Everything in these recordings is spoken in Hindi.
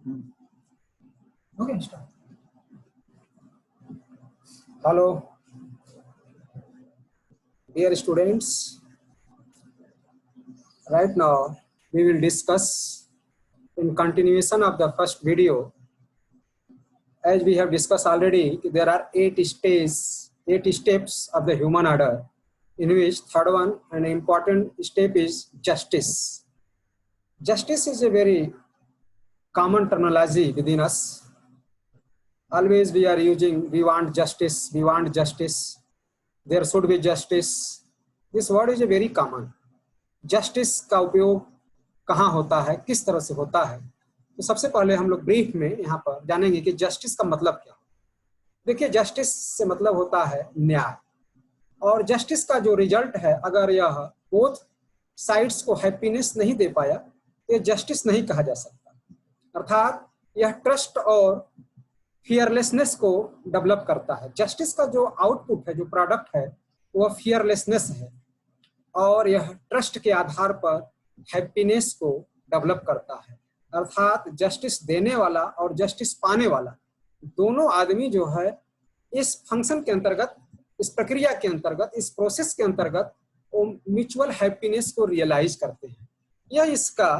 Okay, start. Hello, dear students. Right now, we will discuss in continuation of the first video. As we have discussed already, there are 8 steps of the human order, in which third one, an important step is justice. Justice is a very common terminology within us. Always we are using, we want justice, there should be justice. This word is a very common. Justice का उपयोग कहाँ होता है, किस तरह से होता है, तो सबसे पहले हम लोग ब्रीफ में यहाँ पर जानेंगे कि जस्टिस का मतलब क्या है। देखिए, जस्टिस से मतलब होता है न्याय, और जस्टिस का जो रिजल्ट है, अगर यह बोथ साइड्स को हैप्पीनेस नहीं दे पाया तो ये जस्टिस नहीं कहा जा सकता। अर्थात यह ट्रस्ट और फियरलेसनेस को डेवलप करता है। जस्टिस का जो आउटपुट है, जो प्रोडक्ट है, वह फियरलेसनेस है, और यह ट्रस्ट के आधार पर हैप्पीनेस को डेवलप करता है। अर्थात जस्टिस देने वाला और जस्टिस पाने वाला दोनों आदमी जो है, इस फंक्शन के अंतर्गत, इस प्रक्रिया के अंतर्गत, इस प्रोसेस के अंतर्गत वो म्यूचुअल हैप्पीनेस को रियलाइज करते हैं। यह इसका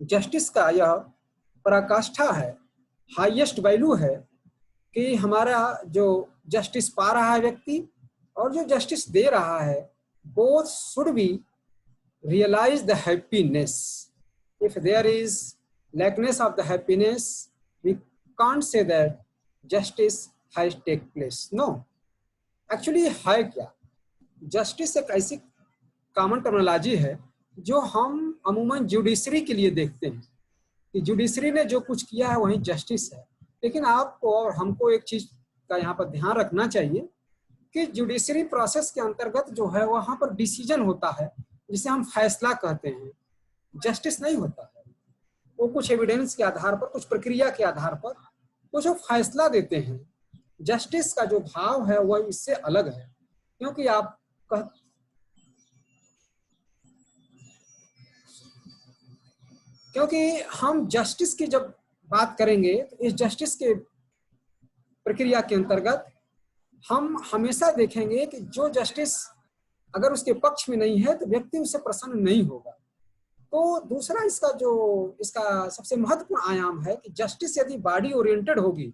जस्टिस का यह पराकाष्ठा है, हाईएस्ट वैल्यू है कि हमारा जो जस्टिस पा रहा है व्यक्ति और जो जस्टिस दे रहा है, both should be realize the happiness. If there is lackness of the happiness, we can't say that justice has take place. No, actually है क्या? Justice एक ऐसी कॉमन टर्मिनोलॉजी है जो हम अमूमन जुडिशरी के लिए देखते हैं कि जुडिशरी ने जो कुछ किया है वही जस्टिस है। लेकिन आपको और हमको एक चीज का यहाँ पर ध्यान रखना चाहिए कि जुडिशरी प्रोसेस के अंतर्गत जो है वहां पर डिसीजन होता है, जिसे हम फैसला कहते हैं। जस्टिस नहीं होता है, वो कुछ एविडेंस के आधार पर, कुछ प्रक्रिया के आधार पर कुछ वो फैसला देते हैं। जस्टिस का जो भाव है वह इससे अलग है, क्योंकि क्योंकि हम जस्टिस की जब बात करेंगे तो इस जस्टिस के प्रक्रिया के अंतर्गत हम हमेशा देखेंगे कि जो जस्टिस अगर उसके पक्ष में नहीं है तो व्यक्ति उससे प्रसन्न नहीं होगा। तो दूसरा इसका सबसे महत्वपूर्ण आयाम है कि जस्टिस यदि बॉडी ओरिएंटेड होगी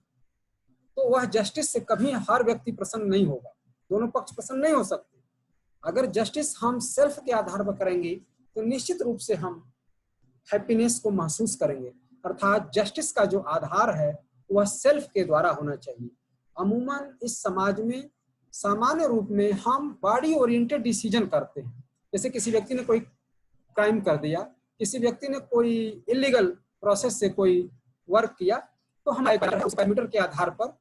तो वह जस्टिस से कभी हर व्यक्ति प्रसन्न नहीं होगा, दोनों पक्ष प्रसन्न नहीं हो सकते। अगर जस्टिस हम सेल्फ के आधार पर करेंगे तो निश्चित रूप से हम हैप्पीनेस को महसूस करेंगे। अर्थात जस्टिस का जो आधार है वह सेल्फ के द्वारा होना चाहिए। अमूमन इस समाज में सामान्य रूप में हम बॉडी ओरिएंटेड डिसीजन करते हैं। जैसे किसी व्यक्ति ने कोई क्राइम कर दिया, किसी व्यक्ति ने कोई इलीगल प्रोसेस से कोई वर्क किया, तो हम उस पैरामीटर के आधार पर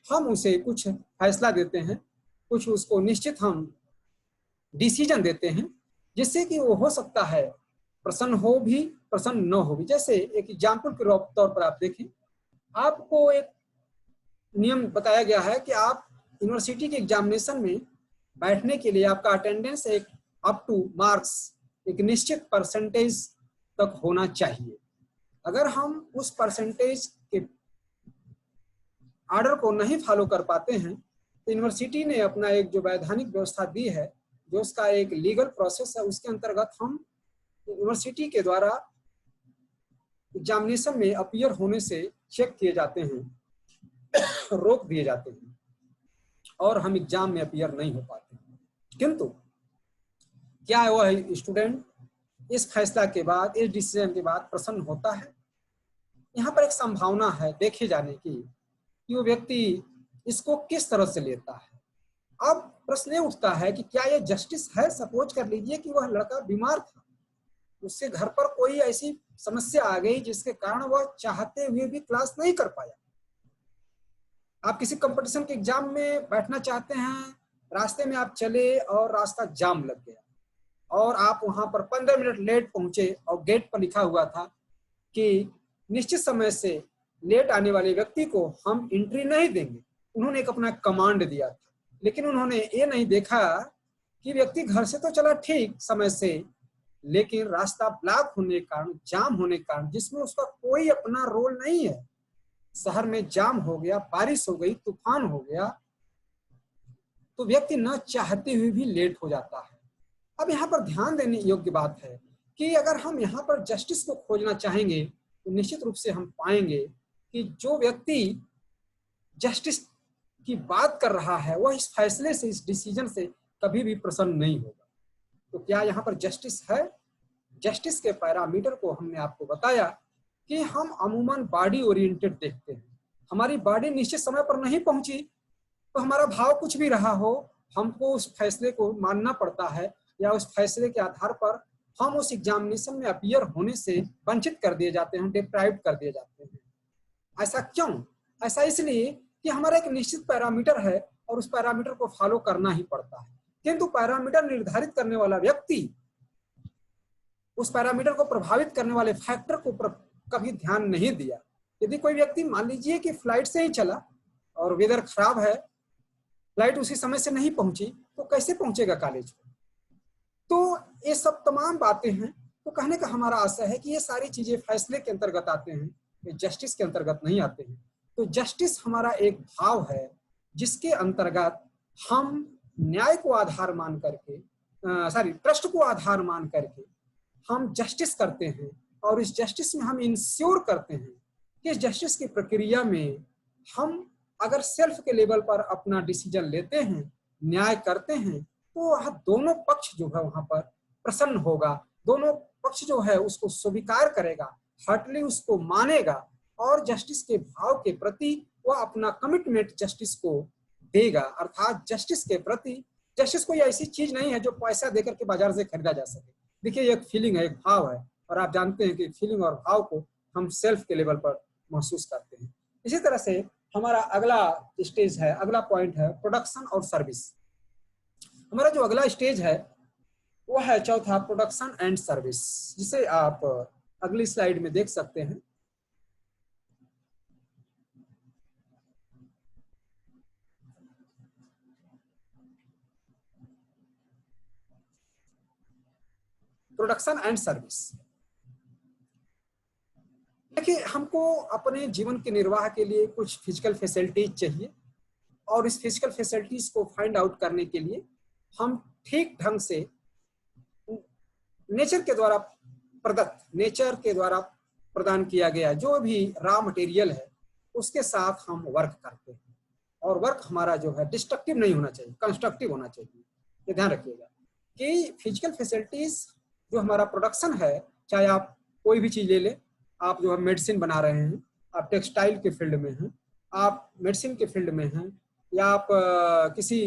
हम उसे कुछ फैसला देते हैं, कुछ उसको निश्चित हम डिसीजन देते हैं, जिससे कि वो हो सकता है प्रसन्न हो भी, प्रसन्न न हो भी। जैसे एक एग्जाम्पल के तौर पर आप देखें, आपको एक नियम बताया गया है कि आप यूनिवर्सिटी के एग्जामिनेशन में बैठने के लिए आपका अटेंडेंस एक अप टू मार्क्स एक निश्चित परसेंटेज तक होना चाहिए। अगर हम उस परसेंटेज के ऑर्डर को नहीं फॉलो कर पाते हैं तो यूनिवर्सिटी ने अपना एक जो वैधानिक व्यवस्था दी है, जो उसका एक लीगल प्रोसेस है, उसके अंतर्गत हम यूनिवर्सिटी के द्वारा एग्जामिनेशन में अपीयर होने से चेक किए जाते हैं, रोक दिए जाते हैं, और हम एग्जाम में अपीयर नहीं हो पाते। किंतु क्या वह स्टूडेंट इस फैसला के बाद, इस डिसीजन के बाद प्रसन्न होता है? यहाँ पर एक संभावना है देखे जाने की कि वो व्यक्ति इसको किस तरह से लेता है। अब प्रश्न ये उठता है कि क्या ये जस्टिस है? सपोज कर लीजिए कि वह लड़का बीमार था, उससे घर पर कोई ऐसी समस्या आ गई जिसके कारण वह चाहते हुए भी क्लास नहीं कर पाया। आप किसी कंपटीशन के एग्जाम में बैठना चाहते हैं, रास्ते में आप चले और रास्ता जाम लग गया और आप वहां पर 15 मिनट लेट पहुंचे और गेट पर लिखा हुआ था कि निश्चित समय से लेट आने वाले व्यक्ति को हम एंट्री नहीं देंगे। उन्होंने एक अपना कमांड दिया था, लेकिन उन्होंने ये नहीं देखा कि व्यक्ति घर से तो चला ठीक समय से, लेकिन रास्ता ब्लॉक होने के कारण, जाम होने के कारण, जिसमें उसका कोई अपना रोल नहीं है, शहर में जाम हो गया, बारिश हो गई, तूफान हो गया, तो व्यक्ति न चाहते हुए भी लेट हो जाता है। अब यहाँ पर ध्यान देने योग्य बात है कि अगर हम यहाँ पर जस्टिस को खोजना चाहेंगे तो निश्चित रूप से हम पाएंगे कि जो व्यक्ति जस्टिस की बात कर रहा है वह इस फैसले से, इस डिसीजन से कभी भी प्रसन्न नहीं होगा। तो क्या यहाँ पर जस्टिस है? जस्टिस के पैरामीटर को हमने आपको बताया कि हम अमूमन बॉडी ओरिएंटेड देखते हैं। हमारी बॉडी निश्चित समय पर नहीं पहुंची तो हमारा भाव कुछ भी रहा हो, हमको उस फैसले को मानना पड़ता है, या उस फैसले के आधार पर हम उस एग्जामिनेशन में अपीयर होने से वंचित कर दिए जाते हैं, डिप्राइव कर दिए जाते हैं। ऐसा क्यों? ऐसा इसलिए कि हमारा एक निश्चित पैरामीटर है और उस पैरामीटर को फॉलो करना ही पड़ता है, किंतु पैरामीटर निर्धारित करने वाला व्यक्ति उस पैरामीटर को प्रभावित करने वाले फैक्टर को कभी ध्यान नहीं दिया। यदि कोई व्यक्ति मान लीजिए कि फ्लाइट से ही चला और वेदर खराब है, फ्लाइट उसी समय से नहीं पहुंची, तो कैसे पहुंचेगा कॉलेज में? तो ये सब तमाम बातें हैं। तो कहने का हमारा आशय है कि ये सारी चीजें फैसले के अंतर्गत आते हैं, ये जस्टिस के अंतर्गत नहीं आते हैं। तो जस्टिस हमारा एक भाव है जिसके अंतर्गत हम न्याय को आधार मान करके, ट्रस्ट को आधार मान करके हम जस्टिस करते हैं, और इस जस्टिस में हम इंश्योर करते हैं कि इस जस्टिस की प्रक्रिया में हम अगर सेल्फ के लेवल पर अपना डिसीजन लेते हैं, न्याय करते हैं, तो वह दोनों पक्ष जो है वहां पर प्रसन्न होगा, दोनों पक्ष जो है उसको स्वीकार करेगा, हार्टली उसको मानेगा, और जस्टिस के भाव के प्रति वह अपना कमिटमेंट जस्टिस को देगा। अर्थात जस्टिस के प्रति, जस्टिस कोई ऐसी चीज नहीं है जो पैसा देकर के बाजार से खरीदा जा सके। देखिए, एक फीलिंग है, एक भाव है, और आप जानते हैं कि फीलिंग और भाव को हम सेल्फ के लेवल पर महसूस करते हैं। इसी तरह से हमारा अगला स्टेज है, अगला पॉइंट है प्रोडक्शन और सर्विस। हमारा जो अगला स्टेज है वो है चौथा, प्रोडक्शन एंड सर्विस, जिसे आप अगली स्लाइड में देख सकते हैं। Production and service. देखिए, हमको अपने जीवन के निर्वाह के लिए कुछ फिजिकल फैसिलिटीज चाहिए, और इस फिजिकल फैसिलिटीज को फाइंड आउट करने के लिए हम ठीक ढंग से नेचर के द्वारा प्रदत्त, नेचर के द्वारा प्रदान किया गया जो भी रॉ मटेरियल है उसके साथ हम वर्क करते हैं। और वर्क हमारा जो है डिस्ट्रक्टिव नहीं होना चाहिए, कंस्ट्रक्टिव होना चाहिए। ये ध्यान रखिएगा कि फिजिकल फैसिलिटीज जो हमारा प्रोडक्शन है, चाहे आप कोई भी चीज ले लें, आप जो है मेडिसिन बना रहे हैं, आप टेक्सटाइल के फील्ड में हैं, आप मेडिसिन के फील्ड में हैं, या आप किसी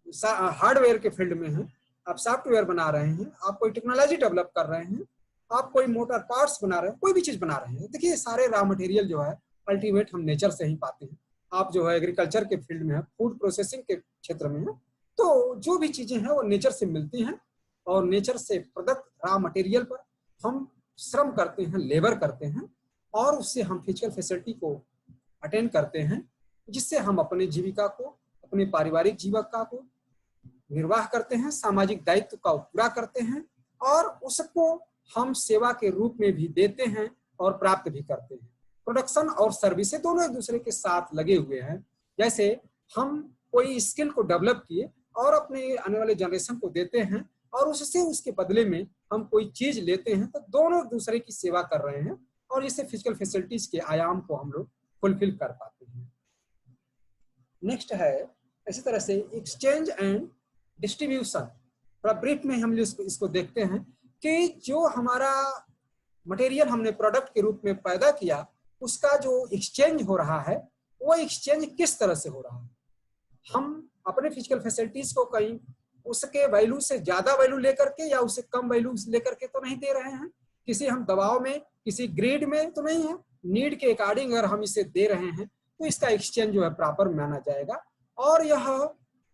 हार्डवेयर के फील्ड में हैं, आप सॉफ्टवेयर बना रहे हैं, आप कोई टेक्नोलॉजी डेवलप कर रहे हैं, आप कोई मोटर पार्ट्स बना रहे हैं, कोई भी चीज बना रहे हैं। देखिए, सारे रॉ मटेरियल जो है अल्टीमेट हम नेचर से ही पाते हैं। आप जो है एग्रीकल्चर के फील्ड में है, फूड प्रोसेसिंग के क्षेत्र में है, तो जो भी चीजें हैं वो नेचर से मिलती हैं, और नेचर से प्रदत्त रॉ मटेरियल पर हम श्रम करते हैं, लेबर करते हैं, और उससे हम फिजिकल फैसिलिटी को अटेंड करते हैं, जिससे हम अपने जीविका को, अपने पारिवारिक जीविका को निर्वाह करते हैं, सामाजिक दायित्व का पूरा करते हैं, और उसको हम सेवा के रूप में भी देते हैं और प्राप्त भी करते हैं। प्रोडक्शन और सर्विस दोनों एक दूसरे के साथ लगे हुए हैं। जैसे हम कोई स्किल को डेवलप किए और अपने आने वाले जनरेशन को देते हैं, और उससे उसके बदले में हम कोई चीज लेते हैं, तो दोनों एक दूसरे की सेवा कर रहे हैं, और इससे फिजिकल फैसिलिटीज के आयाम को हम लोग फुलफिल कर पाते हैं। नेक्स्ट है इसी तरह से एक्सचेंज एंड डिस्ट्रीब्यूशन। थोड़ा ब्रीफ में हम इसको देखते हैं कि जो हमारा मटेरियल हमने प्रोडक्ट के रूप में पैदा किया, उसका जो एक्सचेंज हो रहा है, वो एक्सचेंज किस तरह से हो रहा है। हम अपने फिजिकल फैसिलिटीज को कहीं उसके वैल्यू से ज्यादा वैल्यू लेकर के या उससे कम वैल्यू लेकर के तो नहीं दे रहे हैं, किसी हम दबाव में, किसी ग्रेड में तो नहीं है, नीड के अकॉर्डिंग अगर हम इसे दे रहे हैं तो इसका एक्सचेंज जो है प्रॉपर माना जाएगा। और यह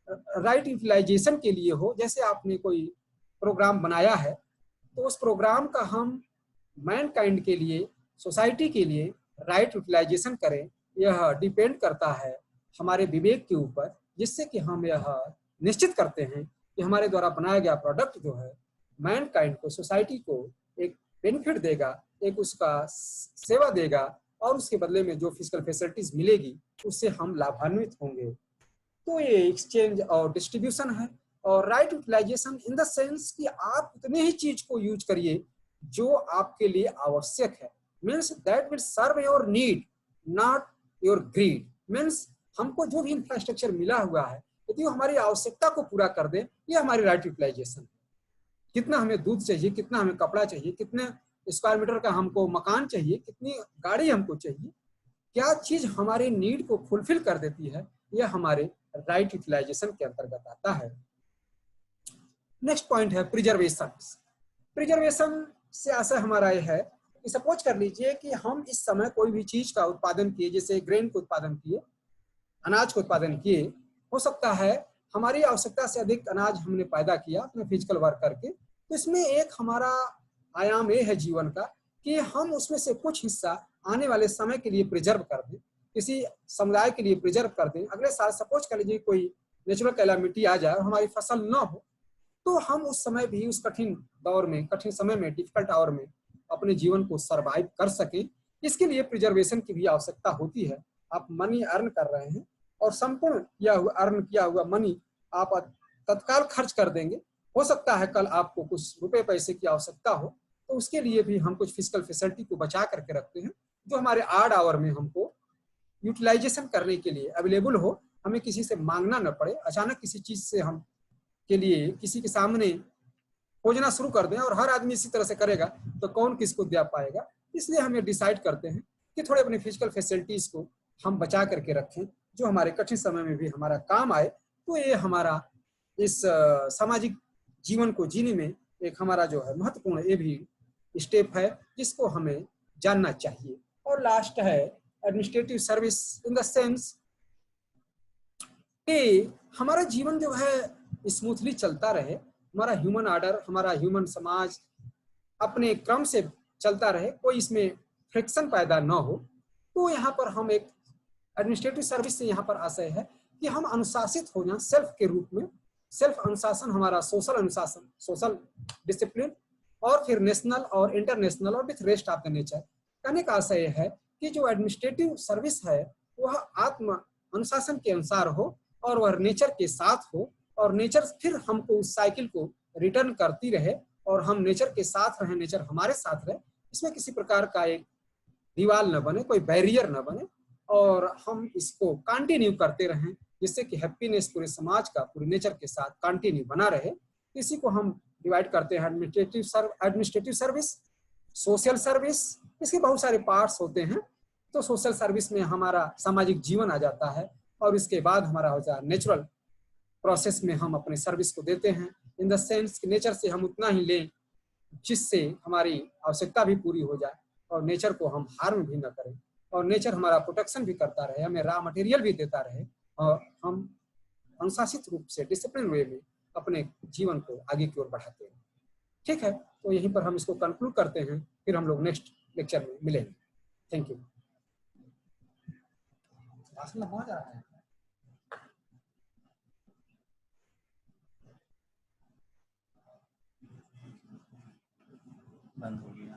राइट यूटिलाइजेशन के लिए हो, जैसे आपने कोई प्रोग्राम बनाया है तो उस प्रोग्राम का हम मैनकाइंड के लिए, सोसाइटी के लिए राइट यूटिलाइजेशन करें, यह डिपेंड करता है हमारे विवेक के ऊपर, जिससे कि हम यह निश्चित करते हैं कि हमारे द्वारा बनाया गया प्रोडक्ट जो है मैनकाइंड को, सोसाइटी को एक बेनिफिट देगा, एक उसका सेवा देगा और उसके बदले में जो फिजिकल फैसिलिटीज मिलेगी उससे हम लाभान्वित होंगे। तो ये एक्सचेंज और डिस्ट्रीब्यूशन है। और right utilization in the sense कि आप उतने ही चीज को यूज करिए जो आपके लिए आवश्यक है, means that will serve your need not your greed. Means हमको जो भी इंफ्रास्ट्रक्चर मिला हुआ है यदि वो हमारी आवश्यकता को पूरा कर दे, ये हमारी राइट यूटिलाइजेशन है। कितना हमें दूध चाहिए, कितना हमें कपड़ा चाहिए, कितने स्क्वायर मीटर का हमको मकान चाहिए, कितनी गाड़ी हमको चाहिए, क्या चीज हमारे नीड को फुलफिल कर देती है, यह हमारे राइट यूटिलाइजेशन के अंतर्गत आता है। नेक्स्ट पॉइंट है प्रिजर्वेशन। प्रिजर्वेशन से आशा हमारा यह है कि सपोज कर लीजिए कि हम इस समय कोई भी चीज का उत्पादन किए, जैसे ग्रेन का उत्पादन किए, अनाज का उत्पादन किए, हो सकता है हमारी आवश्यकता से अधिक अनाज हमने पैदा किया अपने फिजिकल वर्क करके, तो इसमें एक हमारा आयाम ये है जीवन का कि हम उसमें से कुछ हिस्सा आने वाले समय के लिए प्रिजर्व कर दें, किसी समुदाय के लिए प्रिजर्व कर दें। अगले साल सपोज कर लीजिए कोई नेचुरल कैलामिटी आ जाए और हमारी फसल न हो, तो हम उस समय भी उस कठिन दौर में, कठिन समय में, डिफिकल्ट आवर में अपने जीवन को सरवाइव कर सके, इसके लिए प्रिजर्वेशन की भी आवश्यकता होती है। आप मनी अर्न कर रहे हैं और संपूर्ण अर्न किया हुआ मनी आप तत्काल खर्च कर देंगे, हो सकता है कल आपको कुछ रुपए पैसे की आवश्यकता हो, तो उसके लिए भी हम कुछ फिजिकल फैसिलिटी को बचा करके रखते हैं जो हमारे आड आवर में हमको यूटिलाइजेशन करने के लिए अवेलेबल हो, हमें किसी से मांगना न पड़े। अचानक किसी चीज से हम के लिए किसी के सामने खोजना शुरू कर दें और हर आदमी इसी तरह से करेगा तो कौन किसको दे पाएगा। इसलिए हमें डिसाइड करते हैं कि थोड़े अपने फिजिकल फैसिलिटीज को हम बचा करके रखें जो हमारे कठिन समय में भी हमारा काम आए। तो ये हमारा इस सामाजिक जीवन को जीने में एक हमारा जो है महत्वपूर्ण ये भी स्टेप है जिसको हमें जानना चाहिए। और लास्ट है administrative service in the sense कि हमारा जीवन जो है स्मूथली चलता रहे, हमारा ह्यूमन आर्डर, हमारा ह्यूमन समाज अपने क्रम से चलता रहे, कोई इसमें फ्रिक्शन पैदा न हो। तो यहाँ पर हम एक एडमिनिस्ट्रेटिव सर्विस से यहाँ पर आशय है कि हम अनुशासित हो जाएं सेल्फ के रूप में। सेल्फ अनुशासन हमारा सोशल अनुशासन, सोशल डिसिप्लिन, और फिर नेशनल और इंटरनेशनल और with rest of the nature. कहने का आशय है कि जो एडमिनिस्ट्रेटिव सर्विस है वह आत्म अनुशासन के अनुसार हो और वह नेचर के साथ हो, और नेचर फिर हमको उस साइकिल को रिटर्न करती रहे और हम नेचर के साथ रहें, नेचर हमारे साथ रहे। इसमें किसी प्रकार का एक दीवार न बने, कोई बैरियर न बने, और हम इसको कंटिन्यू करते रहें जिससे कि हैप्पीनेस पूरे समाज का, पूरे नेचर के साथ कंटिन्यू बना रहे। इसी को हम डिवाइड करते हैं एडमिनिस्ट्रेटिव सर्विस, सोशल सर्विस। इसके बहुत सारे पार्ट्स होते हैं। तो सोशल सर्विस में हमारा सामाजिक जीवन आ जाता है और इसके बाद हमारा हो जाए नेचुरल प्रोसेस में हम अपने सर्विस को देते हैं इन द सेंस कि नेचर से हम उतना ही लें जिससे हमारी आवश्यकता भी पूरी हो जाए और नेचर को हम हार्म भी न करें, और नेचर हमारा प्रोटेक्शन भी करता रहे, हमें रॉ मटेरियल भी देता रहे, और हम अनुशासित रूप से डिसिप्लिन वे में अपने जीवन को आगे की ओर बढ़ाते हैं। ठीक है, तो यहीं पर हम इसको कंक्लूड करते हैं, फिर हम लोग नेक्स्ट लेक्चर में मिलेंगे। Thank you. बंद हो गई।